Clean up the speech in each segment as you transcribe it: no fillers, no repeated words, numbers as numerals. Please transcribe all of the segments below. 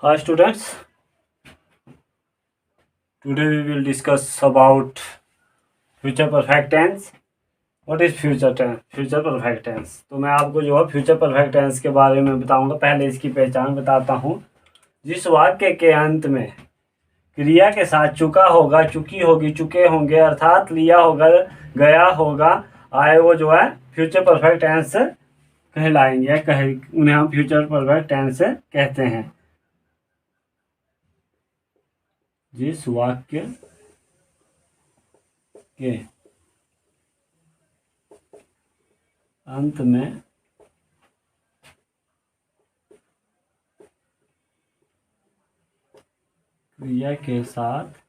Hi students, today we will discuss about future perfect tense. What is future tense? Future perfect tense. तो मैं आपको जो है future perfect tense के बारे में बताऊंगा। पहले इसकी पहचान बताता हूँ। जिस वाक्य के अंत में क्रिया के साथ चुका होगा, चुकी होगी, चुके होंगे अर्थात लिया होगा, गया होगा, आए, वो जो है फ्यूचर परफेक्ट टेंस कहलाएंगे। उन्हें हम फ्यूचर परफेक्ट टेंस कहते हैं। जिस वाक्य के अंत में क्रिया के साथ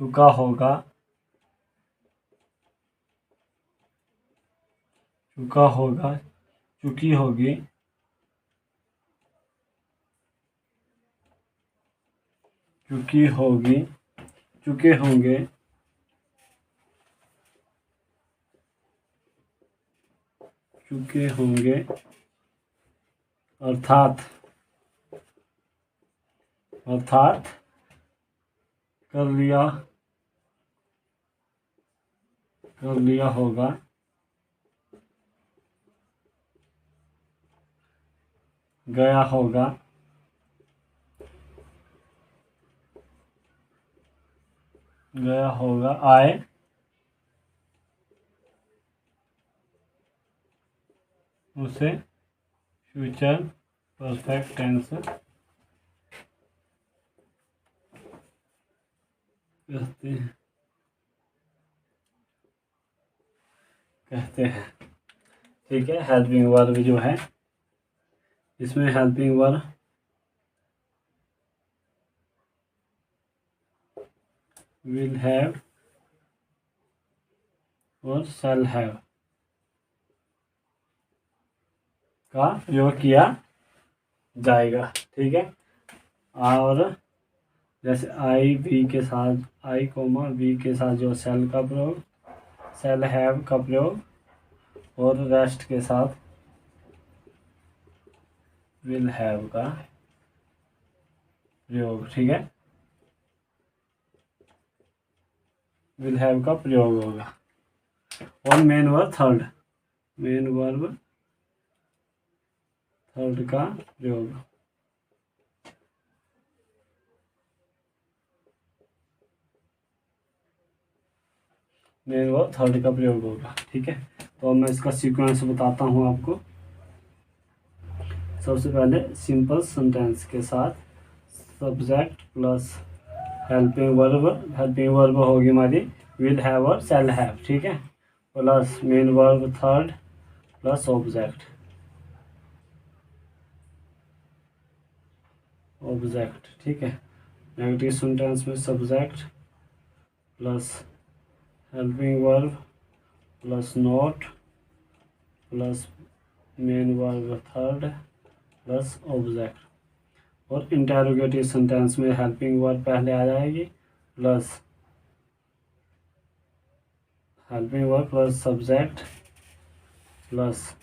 चुका होगा, चुकी होगी, चुके होंगे, अर्थात कर लिया होगा, गया होगा, आए, उसे फ्यूचर परफेक्ट टेंस कहते हैं। ठीक है। हेल्पिंग वर्ब जो है, इसमें हेल्पिंग वर्ब विल हैव और शैल हैव का प्रयोग किया जाएगा। ठीक है। और जैसे आई बी के साथ, आई कोमा बी के साथ जो शैल का प्रयोग, शैल हैव का प्रयोग, और रेस्ट के साथ विल हैव का प्रयोग। ठीक है। विल हैव का प्रयोग होगा। और मेन वर्ब थर्ड का प्रयोग। मेन वर्ब थर्ड का प्रयोग होगा। ठीक है। तो मैं इसका सीक्वेंस बताता हूँ आपको। सबसे पहले सिंपल सेंटेंस के साथ सब्जेक्ट प्लस हेल्पिंग वर्ब होगी हमारी विल हैव और शैल हैव। ठीक है। Plus main verb third plus object. ठीक है। नेगेटिव सेंटेंस में subject plus helping verb plus not plus main verb third plus object. और इंटेरोगेटिव सेंटेंस में हेल्पिंग वर्ब पहले आ जाएगी plus helping verb plus subject plus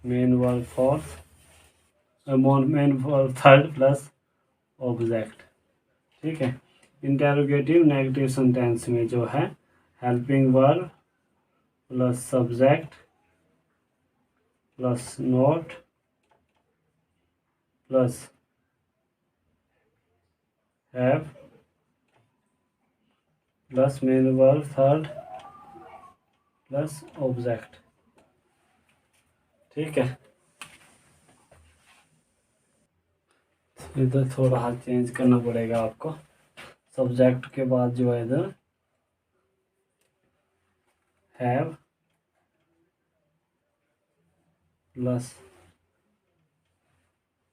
main verb fourth, main verb third plus object. ठीक है। Interrogative negative sentence में जो है helping verb plus subject plus not plus have plus main verb third plus object. ठीक है। इधर थोड़ा हाथ चेंज करना पड़ेगा आपको। सब्जेक्ट के बाद जो है इधर have plus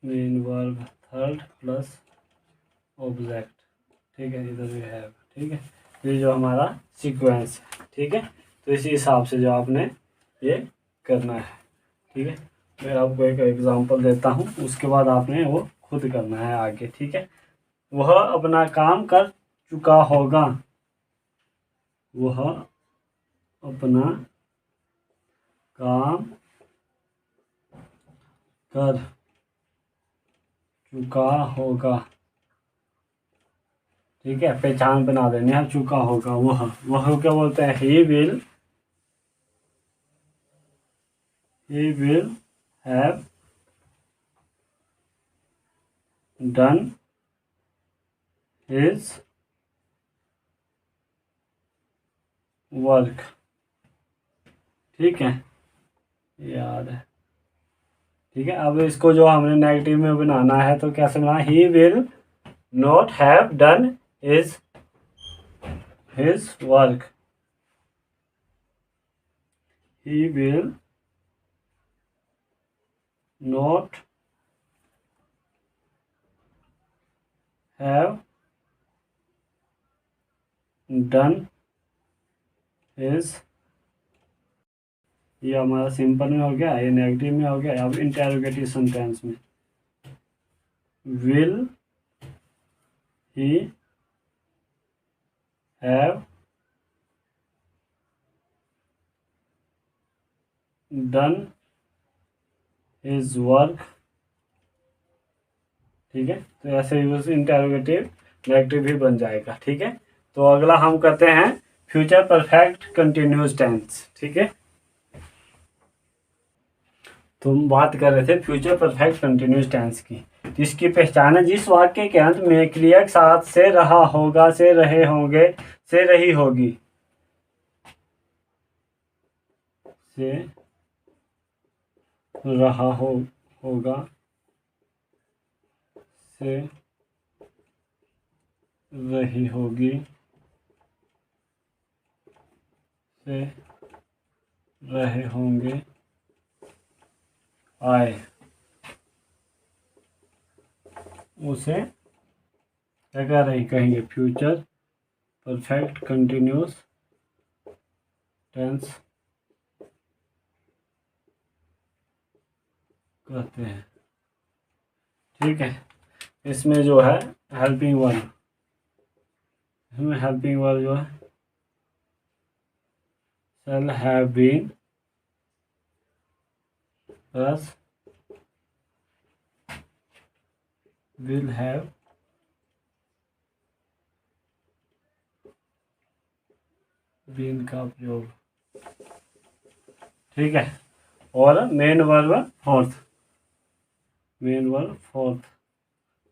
main verb third plus object. ठीक है। इधर भी हैव। ठीक है। ये जो हमारा सीक्वेंस है। ठीक है। तो इसी हिसाब से जो आपने ये करना है। ठीक है। मैं आपको एक एग्जांपल देता हूँ, उसके बाद आपने वो खुद करना है आगे। ठीक है। वह अपना काम कर चुका होगा, वह अपना काम कर चुका होगा। ठीक है, पहचान बना देनी है, चुका होगा, वह क्या बोलते हैं, he will have done his work. ठीक है, याद है। ठीक है, अब इसको जो हमने नेगेटिव में बनाना है तो कैसे बनाना, he will not have done his work. He will not have done his, ये हमारा सिंपल में हो गया, ये नेगेटिव में हो गया। अब इंटेरोगेटिव सेंटेंस में, will he have done his work. ठीक है, तो ऐसे यूज इंटेरोगेटिव नेगेटिव भी बन जाएगा। ठीक है, तो अगला हम करते हैं फ्यूचर परफेक्ट कंटिन्यूस टेंस। ठीक है, तो हम बात कर रहे थे फ्यूचर परफेक्ट कंटिन्यूस टेंस की। तो इसकी पहचान है, जिस वाक्य के अंत में क्रिया के साथ से रहा होगा, से रहे होंगे, से रही होगी, से रहा होगा, से रही होगी, से रहे होंगे, आए, उसे क्या कह रही कहेंगे, फ्यूचर परफेक्ट कंटिन्यूस टेंस कहते हैं। ठीक है, इसमें जो है हेल्पिंग वर्ब, इसमें हेल्पिंग वर्ब जो है shall have been plus will have been का प्रयोग। ठीक है, और main verb fourth, main verb fourth,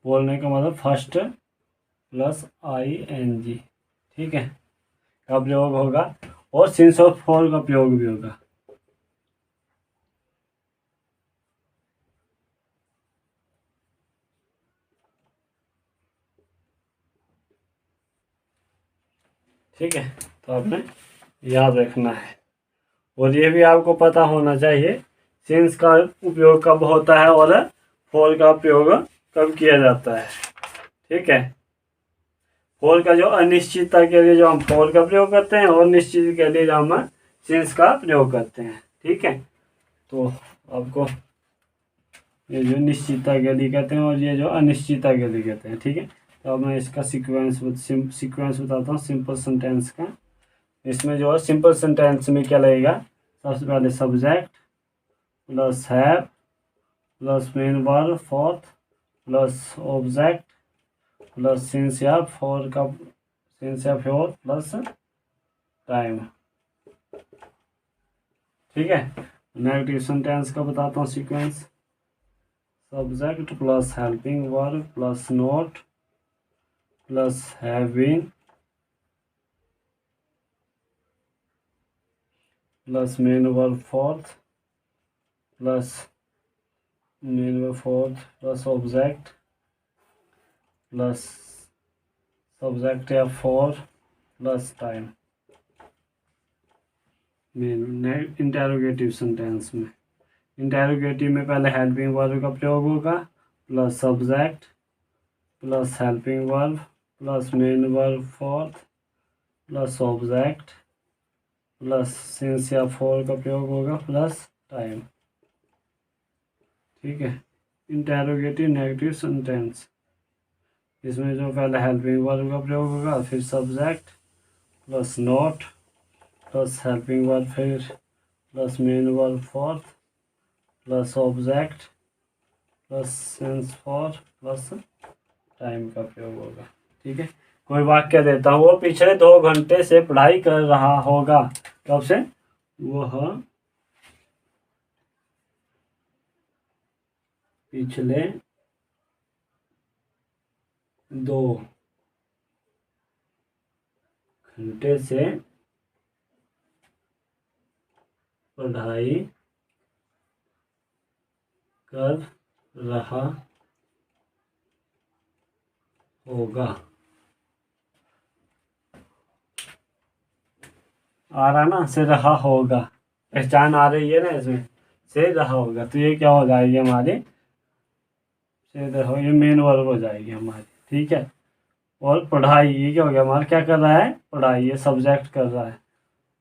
बोलने का मतलब फर्स्ट प्लस ING। ठीक है, का प्रयोग होगा, और सिंस ऑफ फॉर का प्रयोग भी होगा। ठीक है, तो आपने याद रखना है, और ये भी आपको पता होना चाहिए सिंस का उपयोग कब होता है और फॉर का प्रयोग कब किया जाता है। ठीक है, फॉर का जो अनिश्चितता के लिए जो हम फॉर का प्रयोग करते हैं, और निश्चित के लिए जो हम सिंस का प्रयोग करते हैं। ठीक है, तो आपको ये जो निश्चितता के लिए कहते हैं और ये जो अनिश्चितता के लिए कहते हैं। ठीक है, तो अब मैं इसका सीक्वेंस बताता हूँ सिंपल सेंटेंस का। इसमें जो है सिंपल सेंटेंस में क्या लगेगा, सबसे पहले subject plus have plus main verb fourth plus object plus since या फॉर का सिंस या फॉर प्लस टाइम। ठीक है, नेगेटिव सेंटेंस का बताता हूँ sequence, subject plus helping verb plus not plus have been plus main verb fourth plus main verb fourth plus object plus subject या for plus time. Main interrogative sentence में, interrogative में पहले helping verb का प्रयोग होगा, plus subject plus helping verb plus main verb fourth plus object plus since या for का प्रयोग होगा प्लस टाइम। ठीक है, इंटेरोगेटिव नेगेटिव सेंटेंस, इसमें जो पहले हेल्पिंग वर्ब का प्रयोग होगा, फिर subject plus not plus helping verb, फिर plus main verb fourth plus object plus since for plus time का प्रयोग होगा। ठीक है, कोई वाक्य देता हूँ, वो पिछले 2 घंटे से पढ़ाई कर रहा होगा। कब से? वह पिछले 2 घंटे से पढ़ाई कर रहा होगा। आ रहा ना, से रहा होगा, पहचान आ रही है ना इसमें, से रहा होगा, तो ये क्या हो जाएगी हमारी, से रहा, ये मेन वर्ब हो जाएगी हमारी। ठीक है, और पढ़ाई, ये क्या हो गया हमारा, क्या कर रहा है, पढ़ाई, ये सब्जेक्ट कर रहा है।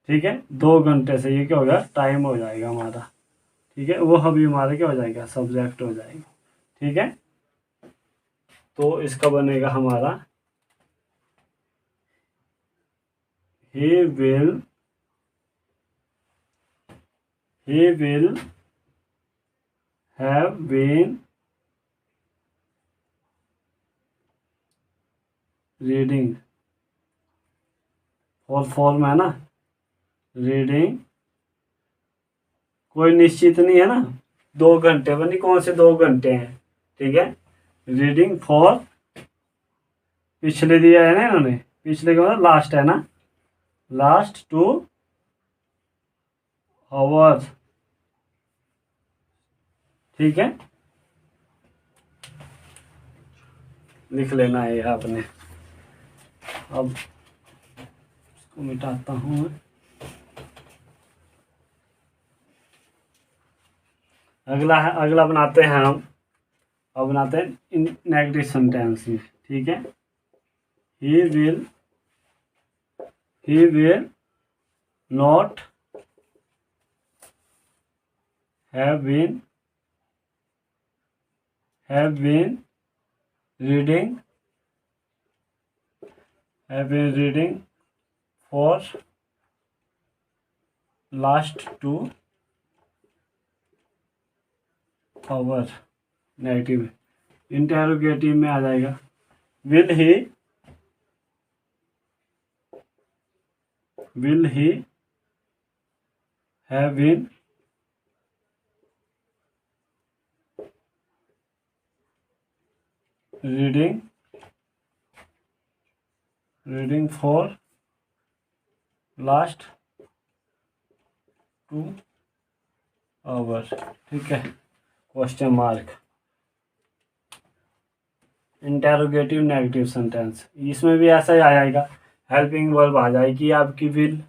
ठीक है, 2 घंटे से, ये क्या हो गया, टाइम हो जाएगा हमारा। ठीक है, वो अभी हमारा क्या हो जाएगा, सब्जेक्ट हो जाएगा। ठीक है, तो इसका बनेगा हमारा he will have been reading, और फॉर्म है ना, रीडिंग, कोई निश्चित नहीं है ना, 2 घंटे बनी, कौन से 2 घंटे हैं। ठीक है, रीडिंग फॉर, पिछले दिया है ना इन्होंने, पिछले का मतलब लास्ट है ना, लास्ट 2 आवर्स। ठीक है, लिख लेना है आपने। अब इसको मिटाता हूँ मैं। अगला बनाते हैं हम, अब बनाते हैं इन नेगेटिव सेंटेंस में। ठीक है, he will not have been reading for last 2 hours। Negative, interrogative में आ जाएगा, will he have been reading for last 2 hours। ठीक है, question mark, interrogative negative sentence, इसमें भी ऐसा ही आ जाएगा, हेल्पिंग वर्ब आ जाएगी आपकी विल,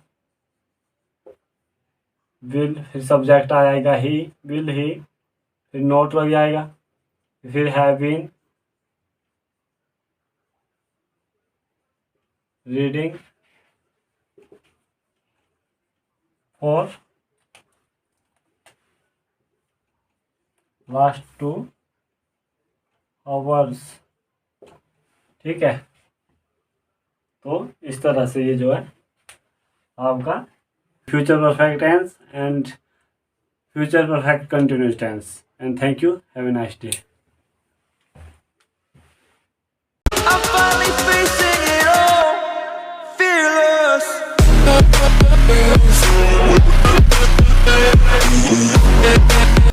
फिर सब्जेक्ट आ जाएगा ही, विल ही, फिर नोट लग जाएगा, फिर have been, reading for last 2 hours. ठीक है, तो इस तरह से ये जो है आपका future perfect tense and future perfect continuous tense. And thank you, have a nice day.